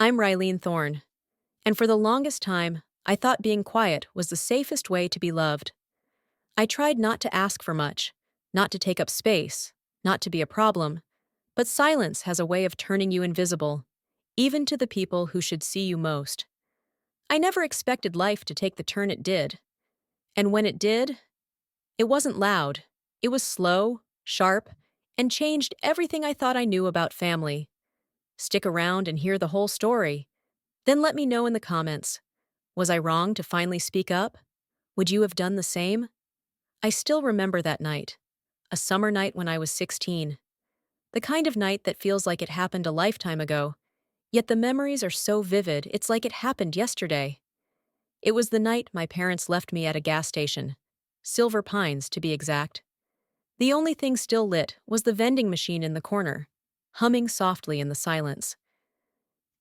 I'm Rylene Thorne, and for the longest time, I thought being quiet was the safest way to be loved. I tried not to ask for much, not to take up space, not to be a problem, but silence has a way of turning you invisible, even to the people who should see you most. I never expected life to take the turn it did, and when it did, it wasn't loud. It was slow, sharp, and changed everything I thought I knew about family. Stick around and hear the whole story. Then let me know in the comments. Was I wrong to finally speak up? Would you have done the same? I still remember that night. A summer night when I was 16. The kind of night that feels like it happened a lifetime ago, yet the memories are so vivid it's like it happened yesterday. It was the night my parents left me at a gas station. Silver Pines, to be exact. The only thing still lit was the vending machine in the corner, humming softly in the silence.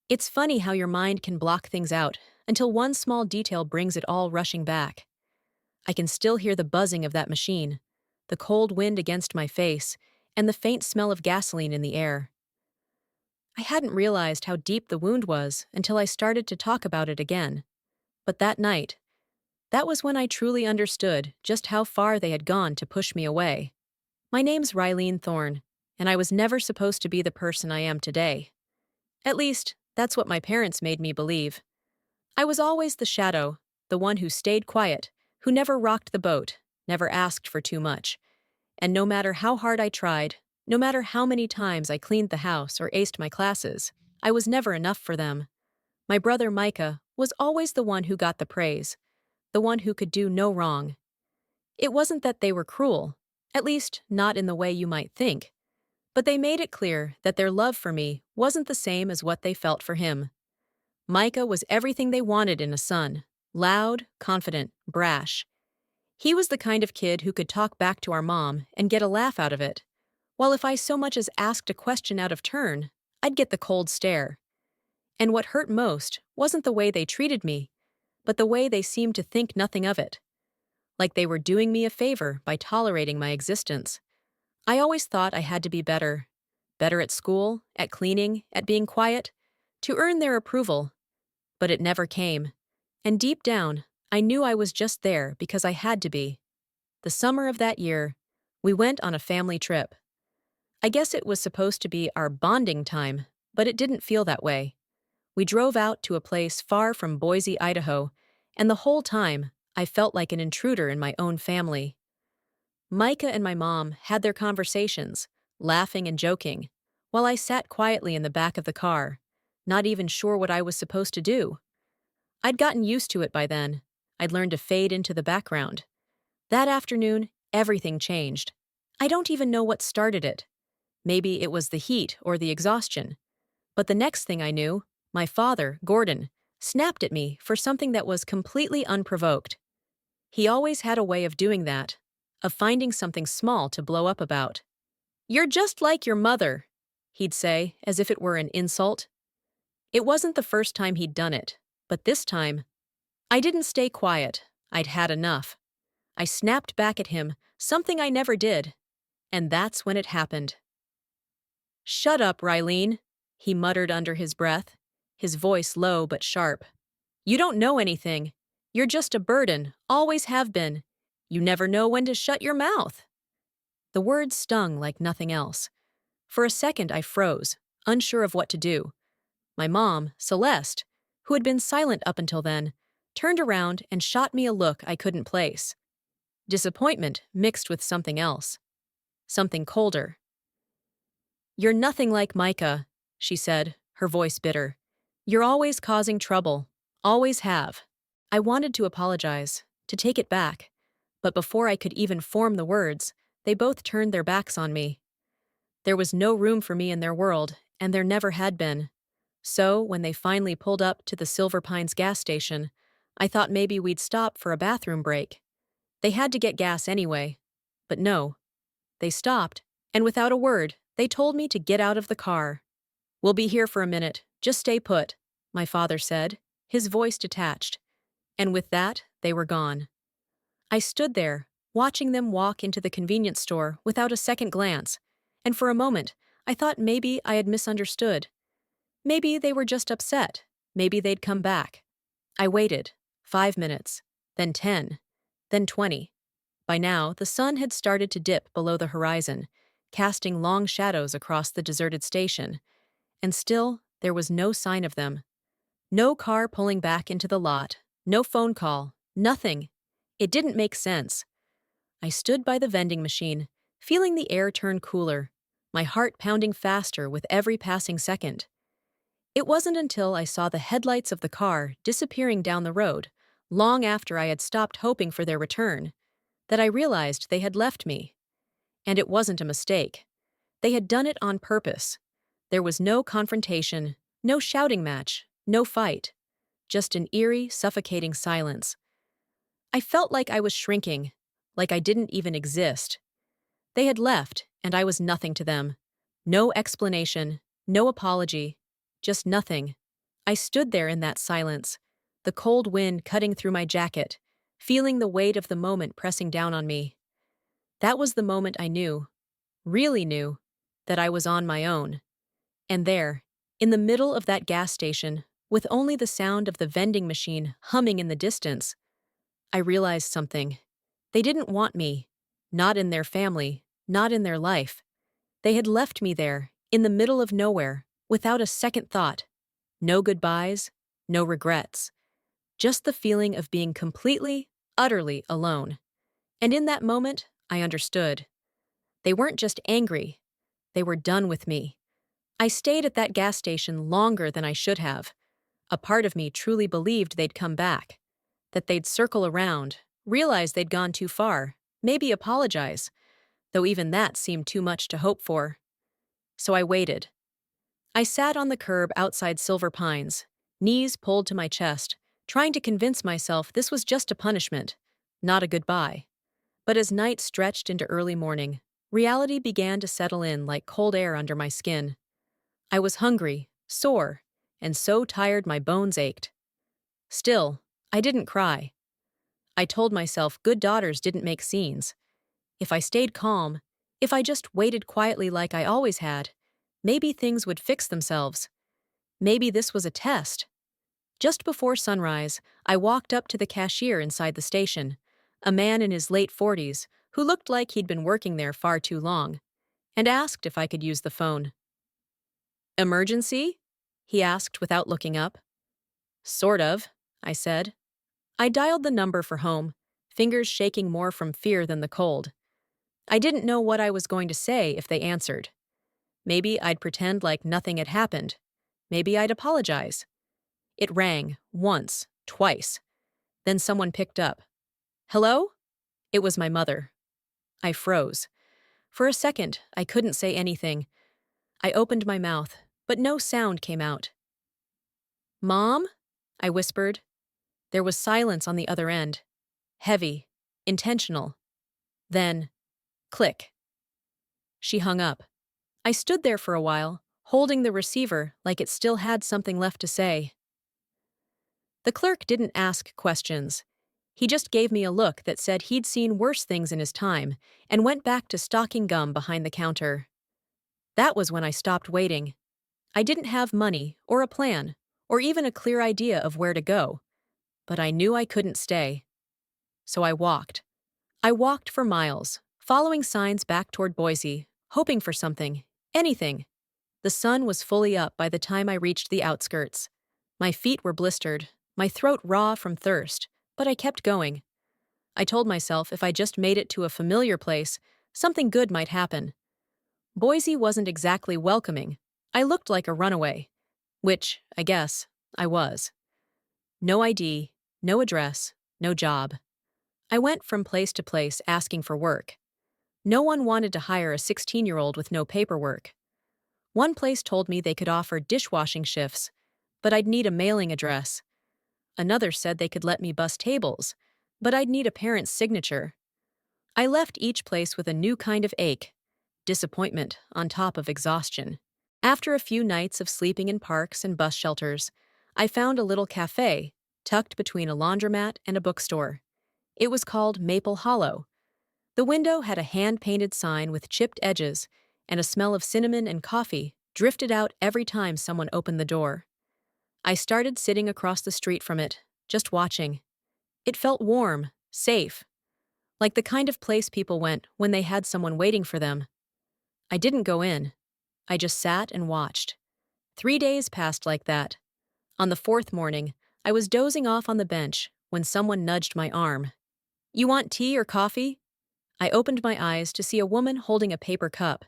It's funny how your mind can block things out until one small detail brings it all rushing back. I can still hear the buzzing of that machine, the cold wind against my face, and the faint smell of gasoline in the air. I hadn't realized how deep the wound was until I started to talk about it again. But that night, that was when I truly understood just how far they had gone to push me away. My name's Rylene Thorne, and I was never supposed to be the person I am today. At least, that's what my parents made me believe. I was always the shadow, the one who stayed quiet, who never rocked the boat, never asked for too much. And no matter how hard I tried, no matter how many times I cleaned the house or aced my classes, I was never enough for them. My brother Micah was always the one who got the praise, the one who could do no wrong. It wasn't that they were cruel, at least not in the way you might think, but they made it clear that their love for me wasn't the same as what they felt for him. Micah was everything they wanted in a son: loud, confident, brash. He was the kind of kid who could talk back to our mom and get a laugh out of it, while if I so much as asked a question out of turn, I'd get the cold stare. And what hurt most wasn't the way they treated me, but the way they seemed to think nothing of it, like they were doing me a favor by tolerating my existence. I always thought I had to be better. Better at school, at cleaning, at being quiet, to earn their approval. But it never came. And deep down, I knew I was just there because I had to be. The summer of that year, we went on a family trip. I guess it was supposed to be our bonding time, but it didn't feel that way. We drove out to a place far from Boise, Idaho, and the whole time, I felt like an intruder in my own family. Micah and my mom had their conversations, laughing and joking, while I sat quietly in the back of the car, not even sure what I was supposed to do. I'd gotten used to it by then. I'd learned to fade into the background. That afternoon, everything changed. I don't even know what started it. Maybe it was the heat or the exhaustion. But the next thing I knew, my father, Gordon, snapped at me for something that was completely unprovoked. He always had a way of doing that, of finding something small to blow up about. "You're just like your mother," he'd say, as if it were an insult. It wasn't the first time he'd done it, but this time, I didn't stay quiet. I'd had enough. I snapped back at him, something I never did, and that's when it happened. "Shut up, Rylene," he muttered under his breath, his voice low but sharp. "You don't know anything. You're just a burden, always have been. You never know when to shut your mouth." The words stung like nothing else. For a second I froze, unsure of what to do. My mom, Celeste, who had been silent up until then, turned around and shot me a look I couldn't place. Disappointment mixed with something else. Something colder. "You're nothing like Micah," she said, her voice bitter. "You're always causing trouble. Always have." I wanted to apologize, to take it back, but before I could even form the words, they both turned their backs on me. There was no room for me in their world, and there never had been. So, when they finally pulled up to the Silver Pines gas station, I thought maybe we'd stop for a bathroom break. They had to get gas anyway. But no. They stopped, and without a word, they told me to get out of the car. "We'll be here for a minute. Just stay put," my father said, his voice detached. And with that, they were gone. I stood there, watching them walk into the convenience store without a second glance, and for a moment, I thought maybe I had misunderstood. Maybe they were just upset. Maybe they'd come back. I waited. 5 minutes. Then 10. Then 20. By now, the sun had started to dip below the horizon, casting long shadows across the deserted station. And still, there was no sign of them. No car pulling back into the lot. No phone call. Nothing. It didn't make sense. I stood by the vending machine, feeling the air turn cooler, my heart pounding faster with every passing second. It wasn't until I saw the headlights of the car disappearing down the road, long after I had stopped hoping for their return, that I realized they had left me. And it wasn't a mistake. They had done it on purpose. There was no confrontation, no shouting match, no fight. Just an eerie, suffocating silence. I felt like I was shrinking, like I didn't even exist. They had left, and I was nothing to them. No explanation, no apology, just nothing. I stood there in that silence, the cold wind cutting through my jacket, feeling the weight of the moment pressing down on me. That was the moment I knew, really knew, that I was on my own. And there, in the middle of that gas station, with only the sound of the vending machine humming in the distance, I realized something. They didn't want me. Not in their family, not in their life. They had left me there, in the middle of nowhere, without a second thought. No goodbyes, no regrets. Just the feeling of being completely, utterly alone. And in that moment, I understood. They weren't just angry. They were done with me. I stayed at that gas station longer than I should have. A part of me truly believed they'd come back. That they'd circle around, realize they'd gone too far, maybe apologize, though even that seemed too much to hope for. So I waited. I sat on the curb outside Silver Pines, knees pulled to my chest, trying to convince myself this was just a punishment, not a goodbye. But as night stretched into early morning, reality began to settle in like cold air under my skin. I was hungry, sore, and so tired my bones ached. Still, I didn't cry. I told myself good daughters didn't make scenes. If I stayed calm, if I just waited quietly like I always had, maybe things would fix themselves. Maybe this was a test. Just before sunrise, I walked up to the cashier inside the station, a man in his late 40s who looked like he'd been working there far too long, and asked if I could use the phone. "Emergency?" he asked without looking up. "Sort of," I said. I dialed the number for home, fingers shaking more from fear than the cold. I didn't know what I was going to say if they answered. Maybe I'd pretend like nothing had happened. Maybe I'd apologize. It rang, once, twice. Then someone picked up. "Hello?" It was my mother. I froze. For a second, I couldn't say anything. I opened my mouth, but no sound came out. "Mom?" I whispered. There was silence on the other end. Heavy, intentional. Then, click. She hung up. I stood there for a while, holding the receiver like it still had something left to say. The clerk didn't ask questions. He just gave me a look that said he'd seen worse things in his time and went back to stocking gum behind the counter. That was when I stopped waiting. I didn't have money or a plan or even a clear idea of where to go, but I knew I couldn't stay. So I walked. I walked for miles, following signs back toward Boise, hoping for something, anything. The sun was fully up by the time I reached the outskirts. My feet were blistered, my throat raw from thirst, but I kept going. I told myself if I just made it to a familiar place, something good might happen. Boise wasn't exactly welcoming. I looked like a runaway, which, I guess, I was. No ID, no address, no job. I went from place to place asking for work. No one wanted to hire a 16-year-old with no paperwork. One place told me they could offer dishwashing shifts, but I'd need a mailing address. Another said they could let me bus tables, but I'd need a parent's signature. I left each place with a new kind of ache, disappointment on top of exhaustion. After a few nights of sleeping in parks and bus shelters, I found a little cafe tucked between a laundromat and a bookstore. It was called Maple Hollow. The window had a hand-painted sign with chipped edges and a smell of cinnamon and coffee drifted out every time someone opened the door. I started sitting across the street from it, just watching. It felt warm, safe, like the kind of place people went when they had someone waiting for them. I didn't go in. I just sat and watched. 3 days passed like that. On the fourth morning, I was dozing off on the bench when someone nudged my arm. "You want tea or coffee?" I opened my eyes to see a woman holding a paper cup.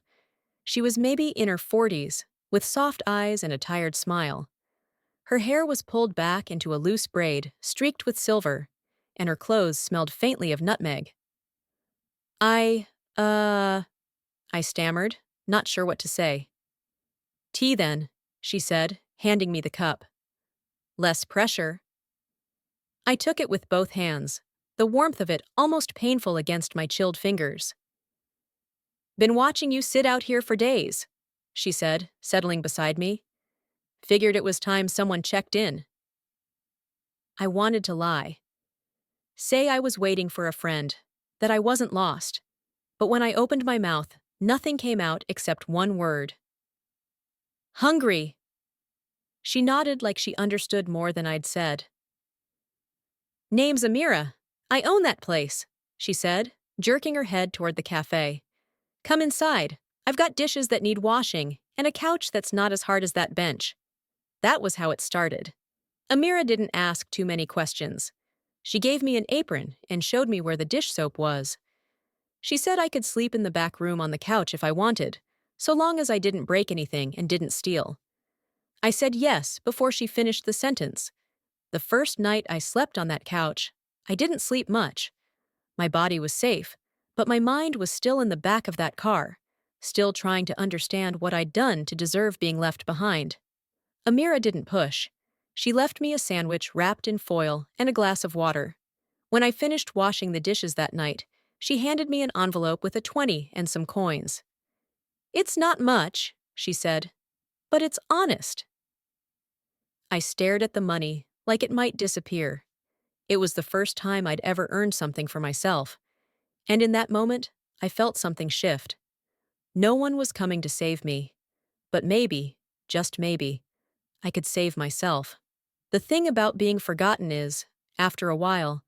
She was maybe in her 40s, with soft eyes and a tired smile. Her hair was pulled back into a loose braid, streaked with silver, and her clothes smelled faintly of nutmeg. I, uh, I stammered, not sure what to say. "Tea then," she said, handing me the cup. "Less pressure." I took it with both hands, the warmth of it almost painful against my chilled fingers. "Been watching you sit out here for days," she said, settling beside me. "Figured it was time someone checked in." I wanted to lie. Say I was waiting for a friend, that I wasn't lost. But when I opened my mouth, nothing came out except one word. "Hungry." She nodded like she understood more than I'd said. "Name's Amira. I own that place," she said, jerking her head toward the cafe. "Come inside. I've got dishes that need washing and a couch that's not as hard as that bench." That was how it started. Amira didn't ask too many questions. She gave me an apron and showed me where the dish soap was. She said I could sleep in the back room on the couch if I wanted, so long as I didn't break anything and didn't steal. I said yes before she finished the sentence. The first night I slept on that couch, I didn't sleep much. My body was safe, but my mind was still in the back of that car, still trying to understand what I'd done to deserve being left behind. Amira didn't push. She left me a sandwich wrapped in foil and a glass of water. When I finished washing the dishes that night, she handed me an envelope with a 20 and some coins. "It's not much," she said, "but it's honest." I stared at the money, like it might disappear. It was the first time I'd ever earned something for myself. And in that moment, I felt something shift. No one was coming to save me. But maybe, just maybe, I could save myself. The thing about being forgotten is, after a while,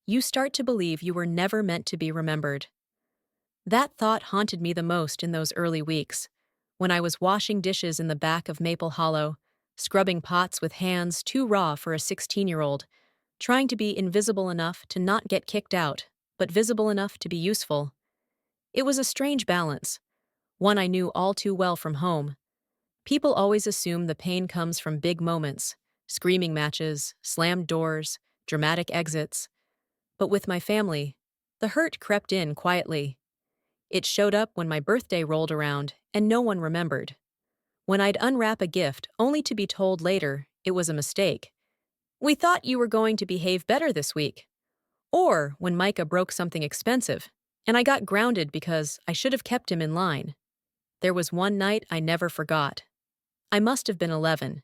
you start to believe you were never meant to be remembered. That thought haunted me the most in those early weeks, when I was washing dishes in the back of Maple Hollow, scrubbing pots with hands too raw for a 16-year-old, trying to be invisible enough to not get kicked out, but visible enough to be useful. It was a strange balance, one I knew all too well from home. People always assume the pain comes from big moments, screaming matches, slammed doors, dramatic exits. But with my family, the hurt crept in quietly. It showed up when my birthday rolled around and no one remembered. When I'd unwrap a gift only to be told later it was a mistake. "We thought you were going to behave better this week." Or when Micah broke something expensive, and I got grounded because I should have kept him in line. There was one night I never forgot. I must have been 11.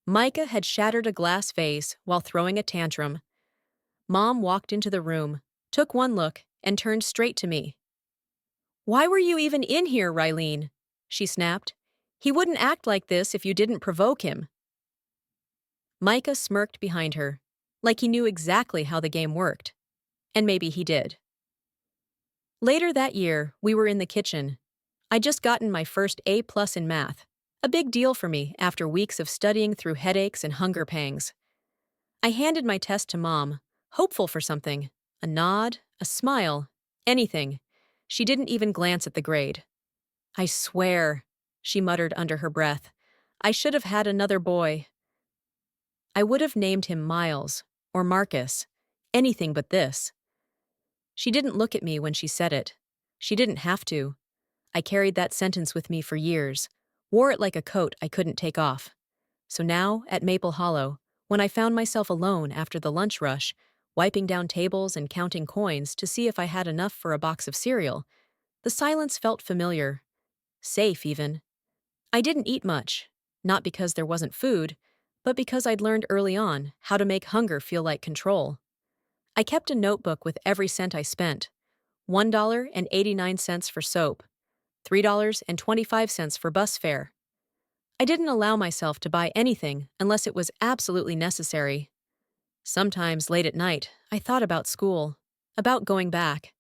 Micah had shattered a glass vase while throwing a tantrum. Mom walked into the room, took one look, and turned straight to me. "Why were you even in here, Rylene?" she snapped. "He wouldn't act like this if you didn't provoke him." Micah smirked behind her, like he knew exactly how the game worked. And maybe he did. Later that year, we were in the kitchen. I'd just gotten my first A+ in math, a big deal for me after weeks of studying through headaches and hunger pangs. I handed my test to Mom, hopeful for something, a nod, a smile, anything. She didn't even glance at the grade. "I swear," she muttered under her breath, "I should have had another boy." I would have named him Miles, or Marcus, anything but this. She didn't look at me when she said it. She didn't have to. I carried that sentence with me for years, wore it like a coat I couldn't take off. So now, at Maple Hollow, when I found myself alone after the lunch rush, wiping down tables and counting coins to see if I had enough for a box of cereal, the silence felt familiar. Safe, even. I didn't eat much, not because there wasn't food, but because I'd learned early on how to make hunger feel like control. I kept a notebook with every cent I spent. $1.89 for soap, $3.25 for bus fare. I didn't allow myself to buy anything unless it was absolutely necessary. Sometimes, late at night, I thought about school, about going back.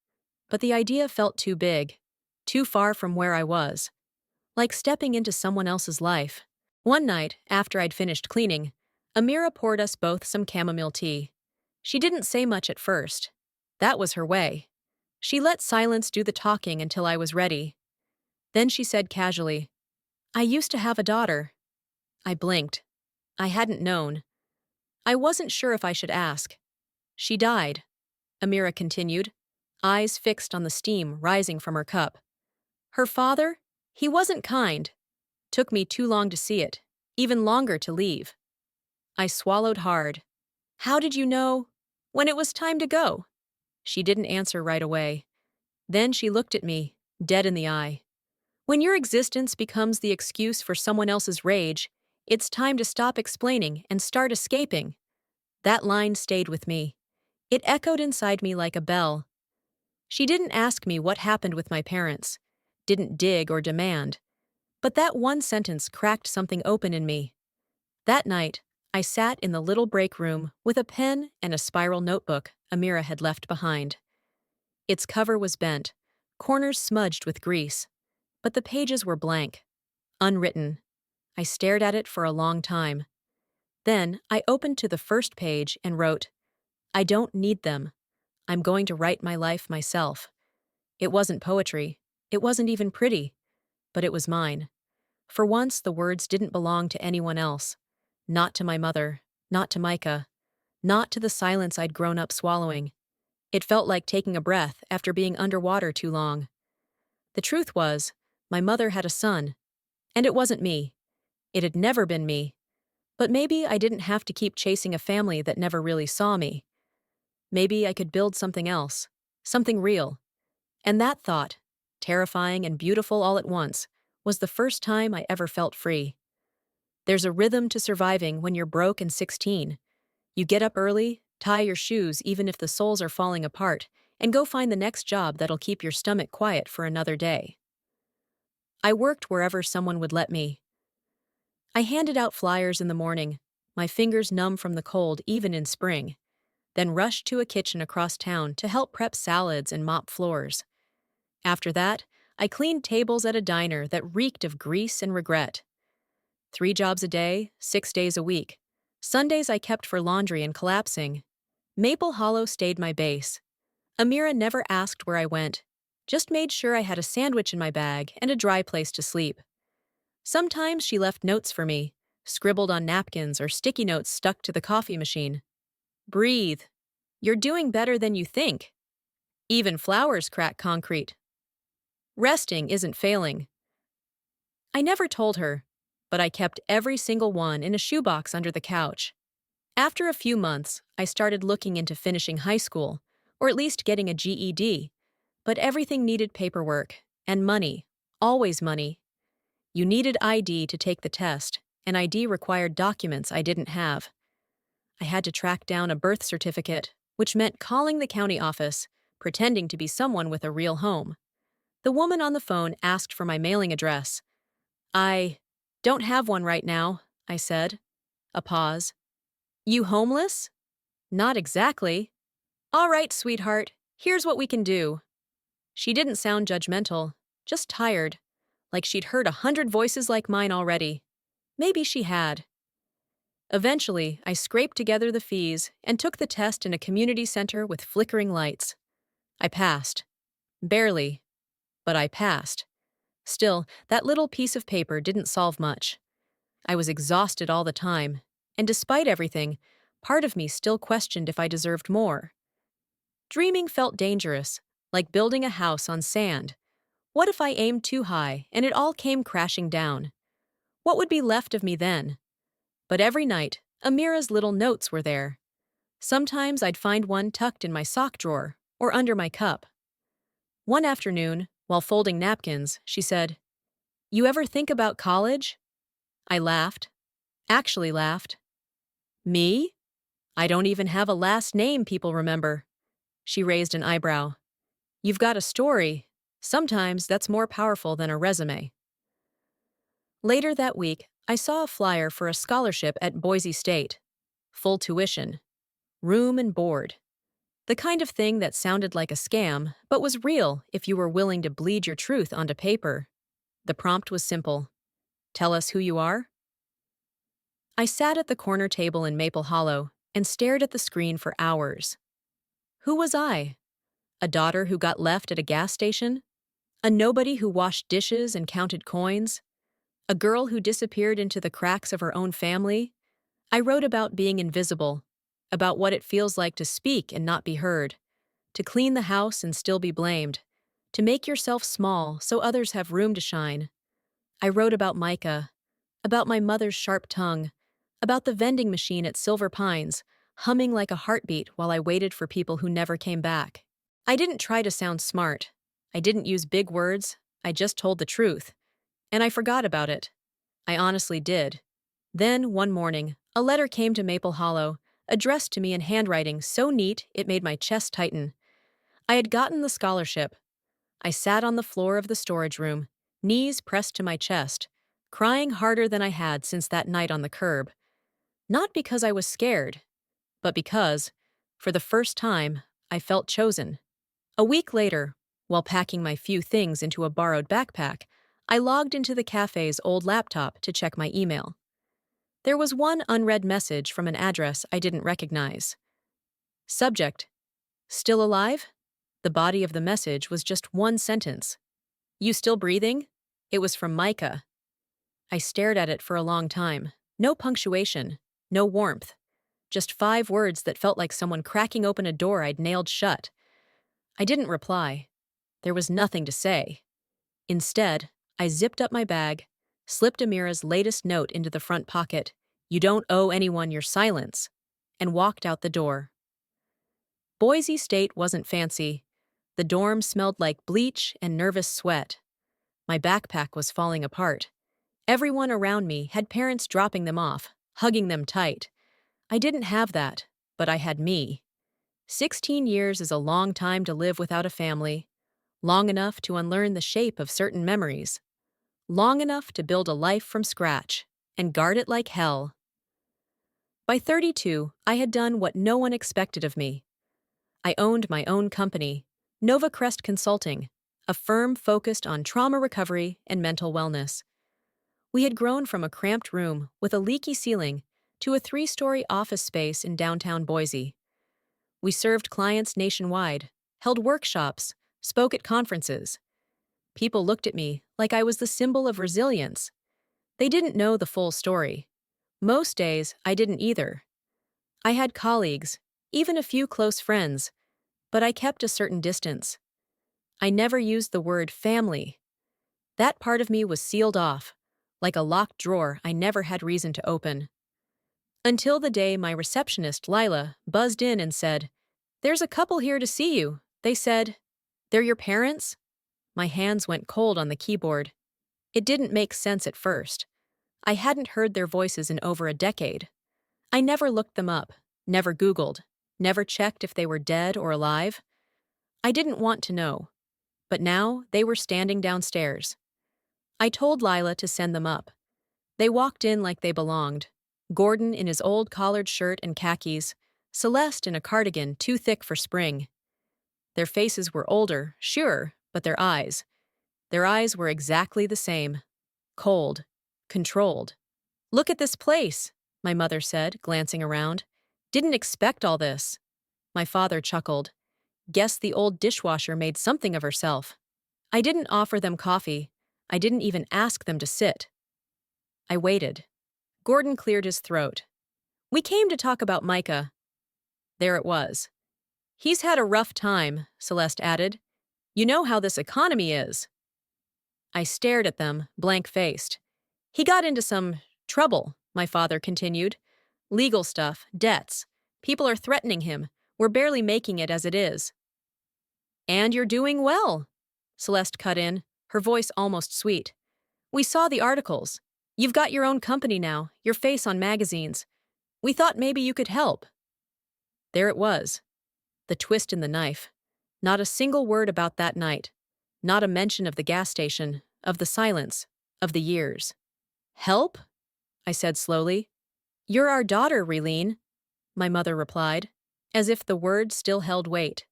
But the idea felt too big, too far from where I was, like stepping into someone else's life. One night, after I'd finished cleaning, Amira poured us both some chamomile tea. She didn't say much at first. That was her way. She let silence do the talking until I was ready. Then she said casually, "I used to have a daughter." I blinked. I hadn't known. I wasn't sure if I should ask. "She died," Amira continued, eyes fixed on the steam rising from her cup. "Her father? He wasn't kind. Took me too long to see it, even longer to leave." I swallowed hard. "How did you know? When it was time to go?" She didn't answer right away. Then she looked at me, dead in the eye. "When your existence becomes the excuse for someone else's rage, it's time to stop explaining and start escaping." That line stayed with me. It echoed inside me like a bell. She didn't ask me what happened with my parents, didn't dig or demand, but that one sentence cracked something open in me. That night, I sat in the little break room with a pen and a spiral notebook Amira had left behind. Its cover was bent, corners smudged with grease, but the pages were blank, unwritten. I stared at it for a long time. Then I opened to the first page and wrote, "I don't need them. I'm going to write my life myself." It wasn't poetry. It wasn't even pretty. But it was mine. For once, the words didn't belong to anyone else. Not to my mother. Not to Micah. Not to the silence I'd grown up swallowing. It felt like taking a breath after being underwater too long. The truth was, my mother had a son. And it wasn't me. It had never been me. But maybe I didn't have to keep chasing a family that never really saw me. Maybe I could build something else. Something real. And that thought, terrifying and beautiful all at once, was the first time I ever felt free. There's a rhythm to surviving when you're broke and 16. You get up early, tie your shoes even if the soles are falling apart, and go find the next job that'll keep your stomach quiet for another day. I worked wherever someone would let me. I handed out flyers in the morning, my fingers numb from the cold even in spring, then rushed to a kitchen across town to help prep salads and mop floors. After that, I cleaned tables at a diner that reeked of grease and regret. 3 jobs a day, 6 days a week. Sundays I kept for laundry and collapsing. Maple Hollow stayed my base. Amira never asked where I went, just made sure I had a sandwich in my bag and a dry place to sleep. Sometimes she left notes for me, scribbled on napkins or sticky notes stuck to the coffee machine. "Breathe. You're doing better than you think. Even flowers crack concrete. Resting isn't failing." I never told her, but I kept every single one in a shoebox under the couch. After a few months, I started looking into finishing high school, or at least getting a GED, but everything needed paperwork, and money, always money. You needed ID to take the test, and ID required documents I didn't have. I had to track down a birth certificate, which meant calling the county office, pretending to be someone with a real home. The woman on the phone asked for my mailing address. "I don't have one right now," I said. A pause. "You homeless?" "Not exactly." "All right, sweetheart, here's what we can do." She didn't sound judgmental, just tired, like she'd heard 100 voices like mine already. Maybe she had. Eventually, I scraped together the fees and took the test in a community center with flickering lights. I passed. Barely. But I passed. Still, that little piece of paper didn't solve much. I was exhausted all the time, and despite everything, part of me still questioned if I deserved more. Dreaming felt dangerous, like building a house on sand. What if I aimed too high and it all came crashing down? What would be left of me then? But every night, Amira's little notes were there. Sometimes I'd find one tucked in my sock drawer or under my cup. One afternoon, while folding napkins, she said, "You ever think about college?" I laughed. Actually laughed. "Me? I don't even have a last name people remember." She raised an eyebrow. "You've got a story. Sometimes that's more powerful than a resume." Later that week, I saw a flyer for a scholarship at Boise State. Full tuition, room and board. The kind of thing that sounded like a scam, but was real if you were willing to bleed your truth onto paper. The prompt was simple. Tell us who you are? I sat at the corner table in Maple Hollow and stared at the screen for hours. Who was I? A daughter who got left at a gas station? A nobody who washed dishes and counted coins? A girl who disappeared into the cracks of her own family? I wrote about being invisible, about what it feels like to speak and not be heard, to clean the house and still be blamed, to make yourself small so others have room to shine. I wrote about Micah, about my mother's sharp tongue, about the vending machine at Silver Pines, humming like a heartbeat while I waited for people who never came back. I didn't try to sound smart. I didn't use big words. I just told the truth. And I forgot about it. I honestly did. Then, one morning, a letter came to Maple Hollow, addressed to me in handwriting so neat it made my chest tighten. I had gotten the scholarship. I sat on the floor of the storage room, knees pressed to my chest, crying harder than I had since that night on the curb. Not because I was scared, but because, for the first time, I felt chosen. A week later, while packing my few things into a borrowed backpack, I logged into the cafe's old laptop to check my email. There was one unread message from an address I didn't recognize. Subject: Still alive? The body of the message was just one sentence. You still breathing? It was from Micah. I stared at it for a long time. No punctuation, no warmth. Just 5 words that felt like someone cracking open a door I'd nailed shut. I didn't reply. There was nothing to say. Instead, I zipped up my bag, slipped Amira's latest note into the front pocket, "You don't owe anyone your silence," and walked out the door. Boise State wasn't fancy. The dorm smelled like bleach and nervous sweat. My backpack was falling apart. Everyone around me had parents dropping them off, hugging them tight. I didn't have that, but I had me. 16 years is a long time to live without a family, long enough to unlearn the shape of certain memories, long enough to build a life from scratch and guard it like hell. By 32, I had done what no one expected of me. I owned my own company, Nova Crest Consulting, a firm focused on trauma recovery and mental wellness. We had grown from a cramped room with a leaky ceiling to a 3-story office space in downtown Boise. We served clients nationwide, held workshops, spoke at conferences. People looked at me like I was the symbol of resilience. They didn't know the full story. Most days, I didn't either. I had colleagues, even a few close friends, but I kept a certain distance. I never used the word family. That part of me was sealed off, like a locked drawer I never had reason to open. Until the day my receptionist, Lila, buzzed in and said, "There's a couple here to see you." They said, "They're your parents?" My hands went cold on the keyboard. It didn't make sense at first. I hadn't heard their voices in over a decade. I never looked them up, never Googled, never checked if they were dead or alive. I didn't want to know. But now they were standing downstairs. I told Lila to send them up. They walked in like they belonged. Gordon in his old collared shirt and khakis, Celeste in a cardigan too thick for spring. Their faces were older, sure, but their eyes were exactly the same. Cold, controlled. "Look at this place," my mother said, glancing around. "Didn't expect all this." My father chuckled. "Guess the old dishwasher made something of herself." I didn't offer them coffee. I didn't even ask them to sit. I waited. Gordon cleared his throat. "We came to talk about Micah." There it was. "He's had a rough time," Celeste added. "You know how this economy is." I stared at them, blank-faced. "He got into some trouble," my father continued. "Legal stuff, debts. People are threatening him. We're barely making it as it is." "And you're doing well," Celeste cut in, her voice almost sweet. "We saw the articles. You've got your own company now, your face on magazines. We thought maybe you could help." There it was. The twist in the knife. Not a single word about that night. Not a mention of the gas station, of the silence, of the years. Help? I said slowly. You're our daughter, Relene, my mother replied, as if the words still held weight.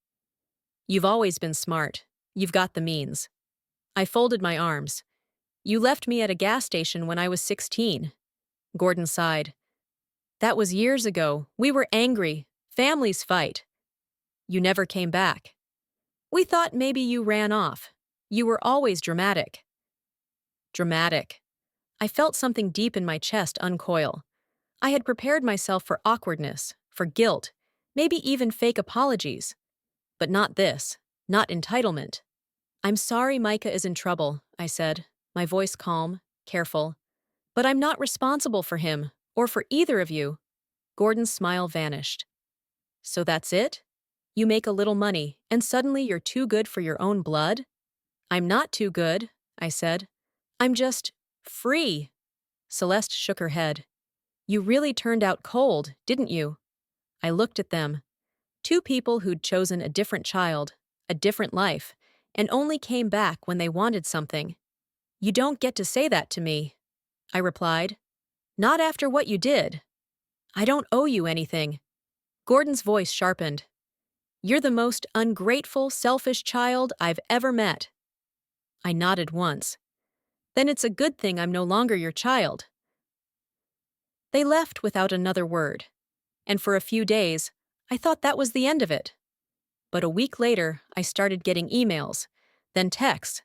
You've always been smart. You've got the means. I folded my arms. You left me at a gas station when I was 16. Gordon sighed. That was years ago. We were angry. Families fight. You never came back. We thought maybe you ran off. You were always dramatic. Dramatic. I felt something deep in my chest uncoil. I had prepared myself for awkwardness, for guilt, maybe even fake apologies. But not this. Not entitlement. I'm sorry Micah is in trouble, I said, my voice calm, careful. But I'm not responsible for him, or for either of you. Gordon's smile vanished. So that's it? You make a little money, and suddenly you're too good for your own blood? I'm not too good, I said. I'm just free. Celeste shook her head. You really turned out cold, didn't you? I looked at them. Two people who'd chosen a different child, a different life, and only came back when they wanted something. You don't get to say that to me, I replied. Not after what you did. I don't owe you anything. Gordon's voice sharpened. You're the most ungrateful, selfish child I've ever met. I nodded once. Then it's a good thing I'm no longer your child. They left without another word, and for a few days, I thought that was the end of it. But a week later, I started getting emails, then texts,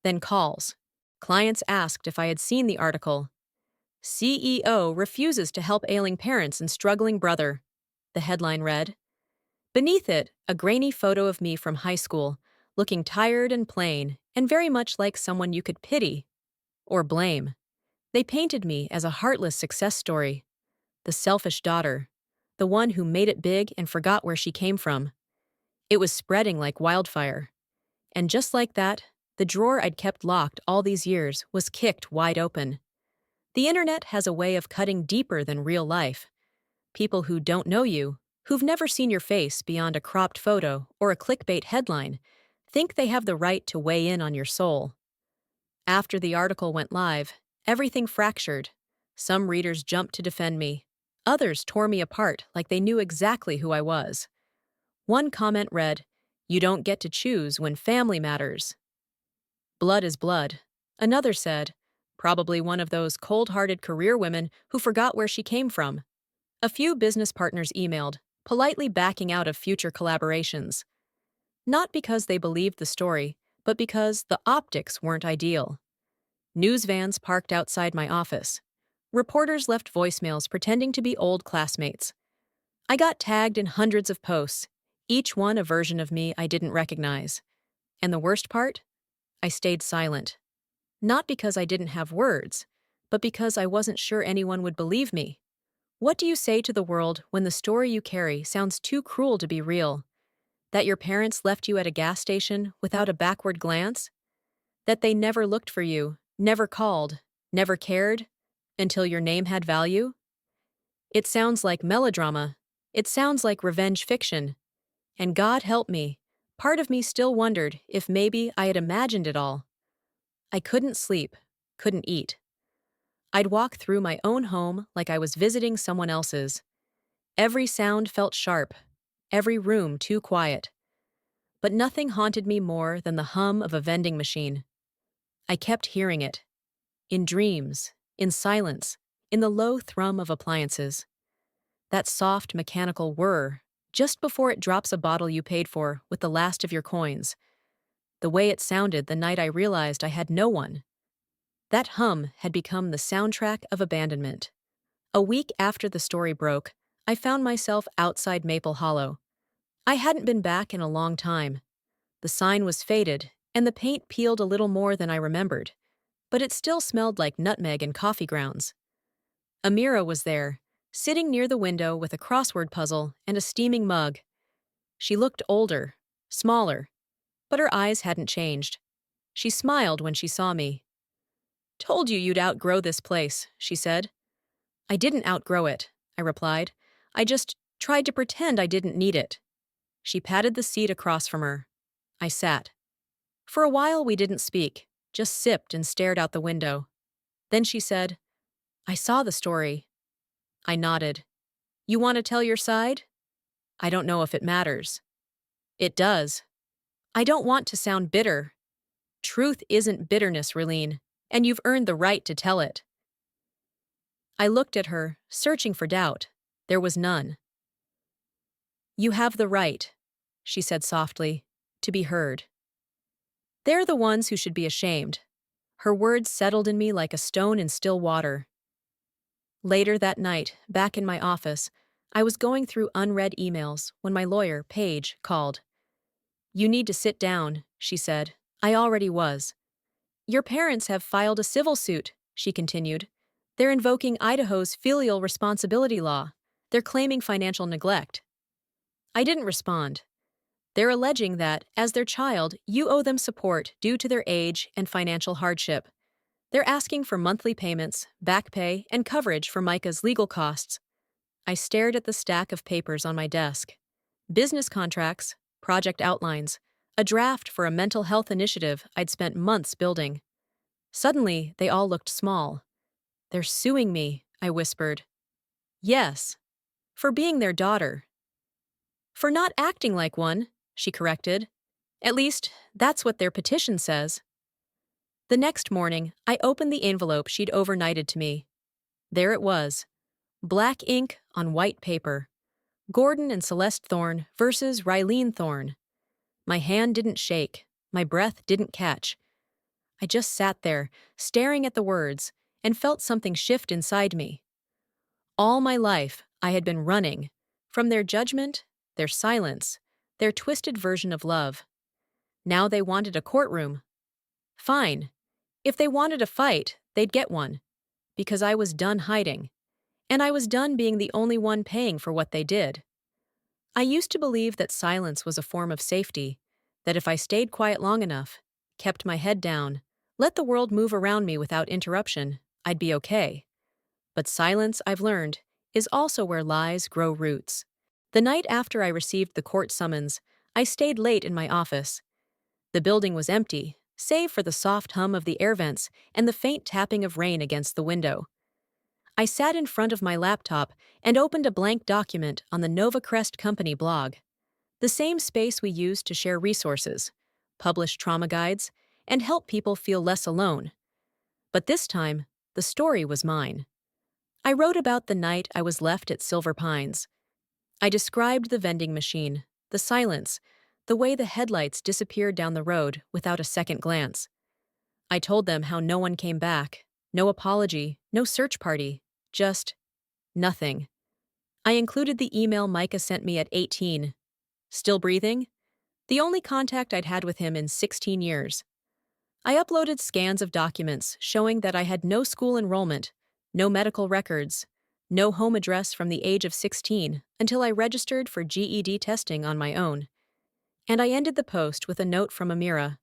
then calls. Clients asked if I had seen the article. CEO refuses to help ailing parents and struggling brother, the headline read. Beneath it, a grainy photo of me from high school, looking tired and plain, and very much like someone you could pity or blame. They painted me as a heartless success story, the selfish daughter, the one who made it big and forgot where she came from. It was spreading like wildfire. And just like that, the drawer I'd kept locked all these years was kicked wide open. The internet has a way of cutting deeper than real life. People who don't know you, who've never seen your face beyond a cropped photo or a clickbait headline, think they have the right to weigh in on your soul. After the article went live, everything fractured. Some readers jumped to defend me. Others tore me apart like they knew exactly who I was. One comment read, "You don't get to choose when family matters." Blood is blood. Another said, probably one of those cold-hearted career women who forgot where she came from. A few business partners emailed, politely backing out of future collaborations. Not because they believed the story, but because the optics weren't ideal. News vans parked outside my office. Reporters left voicemails pretending to be old classmates. I got tagged in hundreds of posts, each one a version of me I didn't recognize. And the worst part? I stayed silent. Not because I didn't have words, but because I wasn't sure anyone would believe me. What do you say to the world when the story you carry sounds too cruel to be real? That your parents left you at a gas station without a backward glance? That they never looked for you, never called, never cared, until your name had value? It sounds like melodrama. It sounds like revenge fiction. And God help me, part of me still wondered if maybe I had imagined it all. I couldn't sleep, couldn't eat. I'd walk through my own home like I was visiting someone else's. Every sound felt sharp, every room too quiet. But nothing haunted me more than the hum of a vending machine. I kept hearing it. In dreams, in silence, in the low thrum of appliances. That soft mechanical whir, just before it drops a bottle you paid for with the last of your coins. The way it sounded the night I realized I had no one. That hum had become the soundtrack of abandonment. A week after the story broke, I found myself outside Maple Hollow. I hadn't been back in a long time. The sign was faded, and the paint peeled a little more than I remembered, but it still smelled like nutmeg and coffee grounds. Amira was there, sitting near the window with a crossword puzzle and a steaming mug. She looked older, smaller, but her eyes hadn't changed. She smiled when she saw me. "Told you you'd outgrow this place," she said. "I didn't outgrow it," I replied. "I just tried to pretend I didn't need it." She patted the seat across from her. I sat. For a while we didn't speak, just sipped and stared out the window. Then she said, I saw the story. I nodded. You want to tell your side? I don't know if it matters. It does. I don't want to sound bitter. Truth isn't bitterness, Raylene, and you've earned the right to tell it. I looked at her, searching for doubt. There was none. You have the right, she said softly, to be heard. They're the ones who should be ashamed. Her words settled in me like a stone in still water. Later that night, back in my office, I was going through unread emails when my lawyer, Paige, called. You need to sit down, she said. I already was. Your parents have filed a civil suit, she continued. They're invoking Idaho's filial responsibility law. They're claiming financial neglect. I didn't respond. They're alleging that, as their child, you owe them support due to their age and financial hardship. They're asking for monthly payments, back pay, and coverage for Micah's legal costs. I stared at the stack of papers on my desk. Business contracts, project outlines, a draft for a mental health initiative I'd spent months building. Suddenly, they all looked small. They're suing me, I whispered. Yes, for being their daughter. For not acting like one, she corrected. At least, that's what their petition says. The next morning, I opened the envelope she'd overnighted to me. There it was. Black ink on white paper. Gordon and Celeste Thorne versus Raylene Thorne. My hand didn't shake. My breath didn't catch. I just sat there, staring at the words, and felt something shift inside me. All my life, I had been running from their judgment, their silence, their twisted version of love. Now they wanted a courtroom. Fine. If they wanted a fight, they'd get one. Because I was done hiding. And I was done being the only one paying for what they did. I used to believe that silence was a form of safety, that if I stayed quiet long enough, kept my head down, let the world move around me without interruption, I'd be okay. But silence, I've learned, is also where lies grow roots. The night after I received the court summons, I stayed late in my office. The building was empty, save for the soft hum of the air vents and the faint tapping of rain against the window. I sat in front of my laptop and opened a blank document on the Nova Crest Company blog, the same space we use to share resources, publish trauma guides, and help people feel less alone. But this time, the story was mine. I wrote about the night I was left at Silver Pines. I described the vending machine, the silence, the way the headlights disappeared down the road without a second glance. I told them how no one came back, no apology, no search party, just nothing. I included the email Micah sent me at 18. Still breathing? The only contact I'd had with him in 16 years. I uploaded scans of documents showing that I had no school enrollment, no medical records, no home address from the age of 16 until I registered for GED testing on my own. And I ended the post with a note from Amira,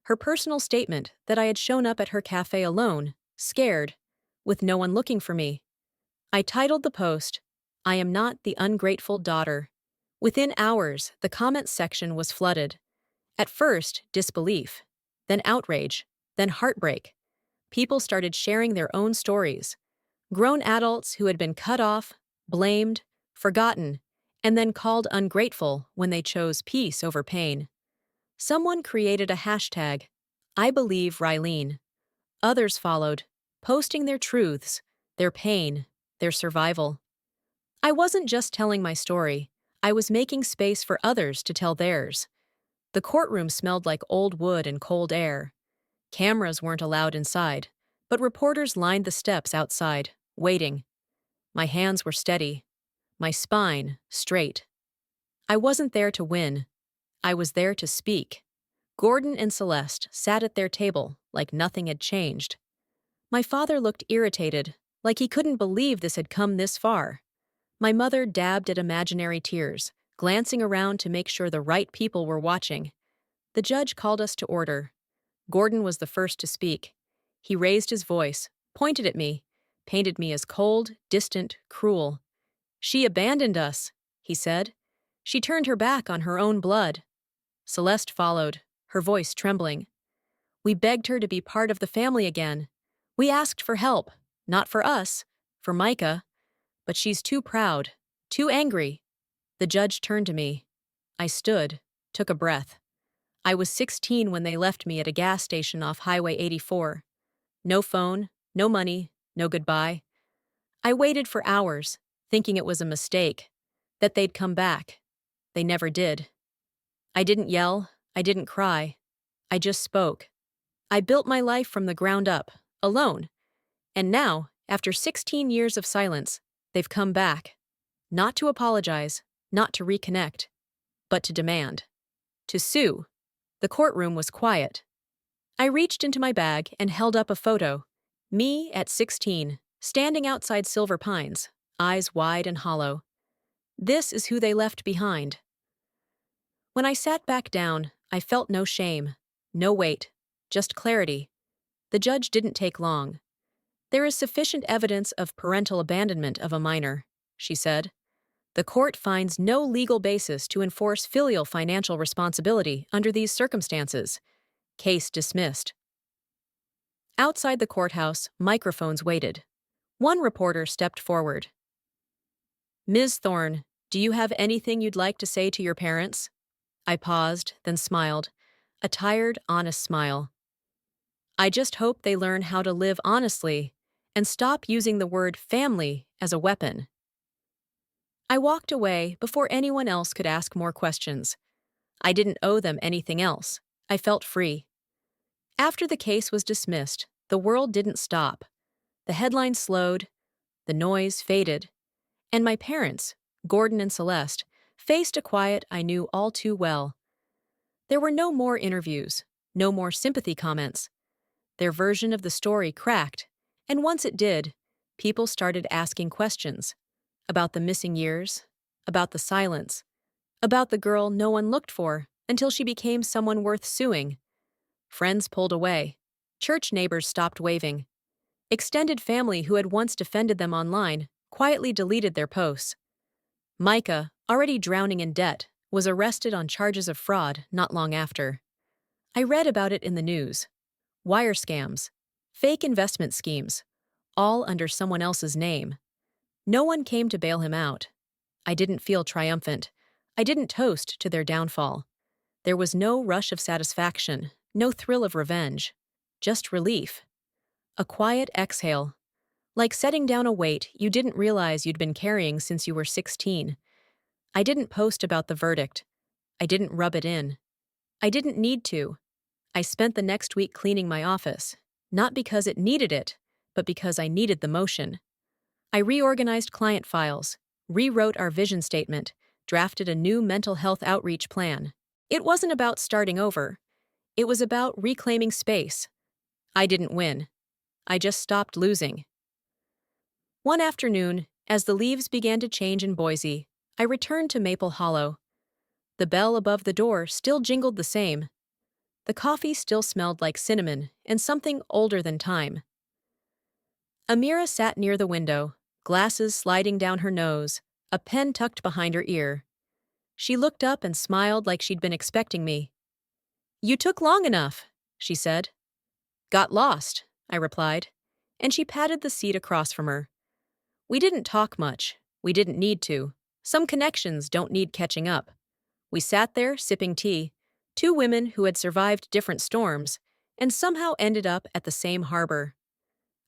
her personal statement that I had shown up at her cafe alone, scared, with no one looking for me. I titled the post, I am not the ungrateful daughter. Within hours, the comments section was flooded. At first, disbelief, then outrage, then heartbreak. People started sharing their own stories. Grown adults who had been cut off, blamed, forgotten, and then called ungrateful when they chose peace over pain. Someone created a hashtag, I believe Raylene. Others followed, posting their truths, their pain, their survival. I wasn't just telling my story, I was making space for others to tell theirs. The courtroom smelled like old wood and cold air. Cameras weren't allowed inside, but reporters lined the steps outside, waiting. My hands were steady, my spine straight. I wasn't there to win. I was there to speak. Gordon and Celeste sat at their table like nothing had changed. My father looked irritated, like he couldn't believe this had come this far. My mother dabbed at imaginary tears, glancing around to make sure the right people were watching. The judge called us to order. Gordon was the first to speak. He raised his voice, pointed at me, painted me as cold, distant, cruel. She abandoned us, he said. She turned her back on her own blood. Celeste followed, her voice trembling. We begged her to be part of the family again. We asked for help, not for us, for Micah, but she's too proud, too angry. The judge turned to me. I stood, took a breath. I was 16 when they left me at a gas station off Highway 84. No phone, no money, no goodbye. I waited for hours, thinking it was a mistake, that they'd come back. They never did. I didn't yell, I didn't cry. I just spoke. I built my life from the ground up, alone. And now, after 16 years of silence, they've come back. Not to apologize, not to reconnect, but to demand. To sue. The courtroom was quiet. I reached into my bag and held up a photo. Me at 16, standing outside Silver Pines, eyes wide and hollow. This is who they left behind. When I sat back down, I felt no shame, no weight, just clarity. The judge didn't take long. There is sufficient evidence of parental abandonment of a minor, she said. The court finds no legal basis to enforce filial financial responsibility under these circumstances. Case dismissed. Outside the courthouse, microphones waited. One reporter stepped forward. Ms. Thorne, do you have anything you'd like to say to your parents? I paused, then smiled. A tired, honest smile. I just hope they learn how to live honestly and stop using the word family as a weapon. I walked away before anyone else could ask more questions. I didn't owe them anything else. I felt free. After the case was dismissed, the world didn't stop. The headlines slowed, the noise faded, and my parents, Gordon and Celeste, faced a quiet I knew all too well. There were no more interviews, no more sympathy comments. Their version of the story cracked, and once it did, people started asking questions. About the missing years, about the silence, about the girl no one looked for until she became someone worth suing. Friends pulled away. Church neighbors stopped waving. Extended family who had once defended them online quietly deleted their posts. Micah, already drowning in debt, was arrested on charges of fraud not long after. I read about it in the news. Wire scams, fake investment schemes, all under someone else's name. No one came to bail him out. I didn't feel triumphant. I didn't toast to their downfall. There was no rush of satisfaction, no thrill of revenge, just relief. A quiet exhale, like setting down a weight you didn't realize you'd been carrying since you were 16. I didn't post about the verdict. I didn't rub it in. I didn't need to. I spent the next week cleaning my office, not because it needed it, but because I needed the motion. I reorganized client files, rewrote our vision statement, drafted a new mental health outreach plan. It wasn't about starting over. It was about reclaiming space. I didn't win. I just stopped losing. One afternoon, as the leaves began to change in Boise, I returned to Maple Hollow. The bell above the door still jingled the same. The coffee still smelled like cinnamon and something older than time. Amira sat near the window, glasses sliding down her nose, a pen tucked behind her ear. She looked up and smiled like she'd been expecting me. "You took long enough," she said. "Got lost," I replied, and she patted the seat across from her. We didn't talk much. We didn't need to. Some connections don't need catching up. We sat there, sipping tea, two women who had survived different storms, and somehow ended up at the same harbor.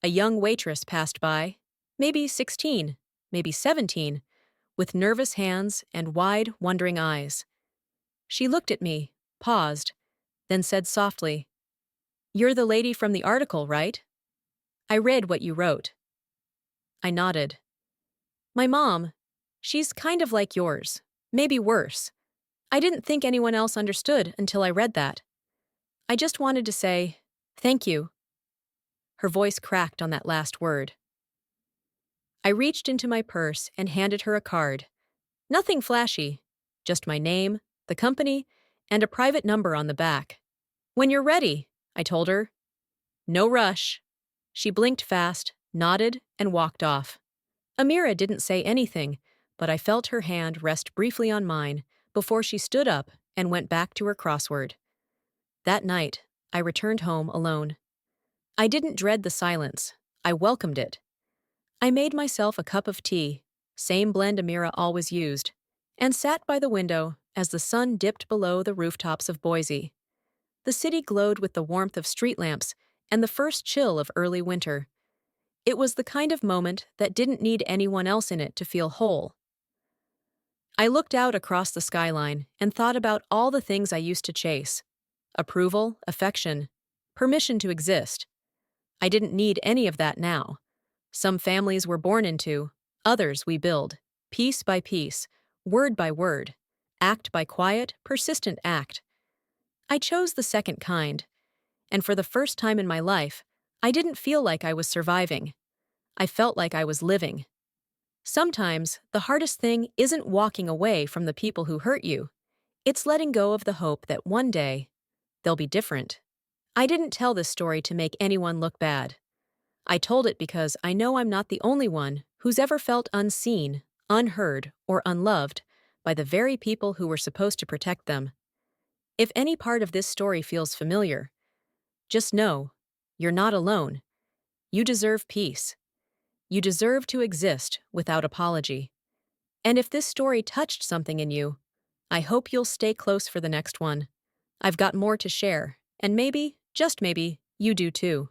A young waitress passed by, maybe 16, maybe 17, with nervous hands and wide, wondering eyes. She looked at me, paused, then said softly, "You're the lady from the article, right? I read what you wrote." I nodded. "My mom, she's kind of like yours, maybe worse. I didn't think anyone else understood until I read that. I just wanted to say, thank you." Her voice cracked on that last word. I reached into my purse and handed her a card. Nothing flashy, just my name, the company, and a private number on the back. "When you're ready," I told her. "No rush." She blinked fast, nodded, and walked off. Amira didn't say anything, but I felt her hand rest briefly on mine before she stood up and went back to her crossword. That night, I returned home alone. I didn't dread the silence. I welcomed it. I made myself a cup of tea, same blend Amira always used, and sat by the window as the sun dipped below the rooftops of Boise. The city glowed with the warmth of street lamps and the first chill of early winter. It was the kind of moment that didn't need anyone else in it to feel whole. I looked out across the skyline and thought about all the things I used to chase: approval, affection, permission to exist. I didn't need any of that now. Some families we're born into, others we build, piece by piece, word by word, act by quiet, persistent act. I chose the second kind, and for the first time in my life, I didn't feel like I was surviving. I felt like I was living. Sometimes, the hardest thing isn't walking away from the people who hurt you. It's letting go of the hope that one day, they'll be different. I didn't tell this story to make anyone look bad. I told it because I know I'm not the only one who's ever felt unseen, unheard, or unloved by the very people who were supposed to protect them. If any part of this story feels familiar, just know you're not alone. You deserve peace. You deserve to exist without apology. And if this story touched something in you, I hope you'll stay close for the next one. I've got more to share, and maybe, just maybe, you do too.